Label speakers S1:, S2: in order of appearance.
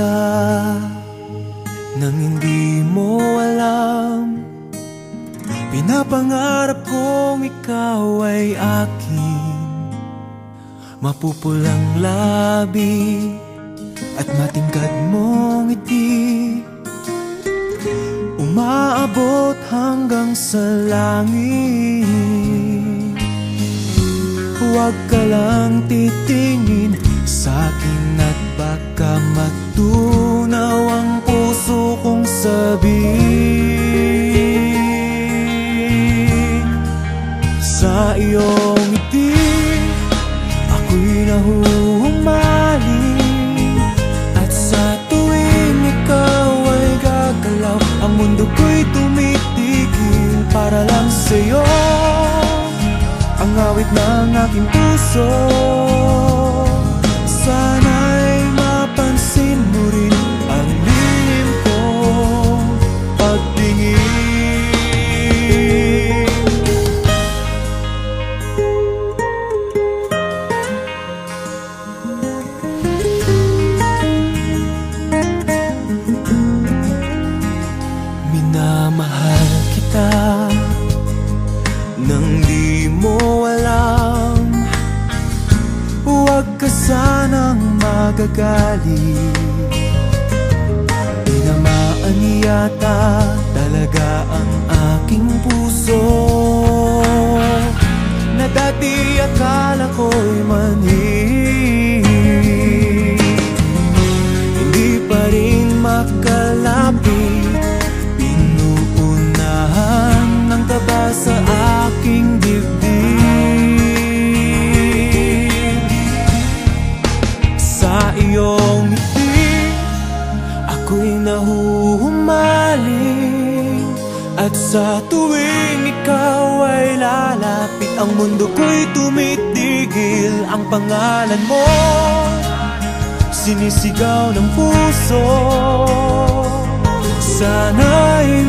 S1: kita nang hindi mo alam. Pinapangarap kong ikaw ay akin, mapupulang labi at matingkad mong ngiti, umaabot hanggang sa langit. Huwag ka lang titingin sa'kin at baka matunaw ang puso kong sabihin. Sa iyong ngiti ako'y nahuhumaling, at sa tuwing ikaw ay gagalaw, ang mundo ko'y tumitigil para lang sa'yo. Ang awit ng aking puso, sana'y mapansin mo rin ang lihim kong pagtingin. Minamahal kita nang di mo alam. Huwag ka sanang magagalit, tinamaan yata talaga ang aking puso, na dati akala ko'y mani. Hindi pa rin makalapit, pinuunahan ng kaba sa aking dibdib. Sa iyong ngiti ako'y nahuhumaling, at sa tuwing ikaw ay lalapit, ang mundo ko'y tumitigil. Ang pangalan mo sinisigaw ng puso, sana'y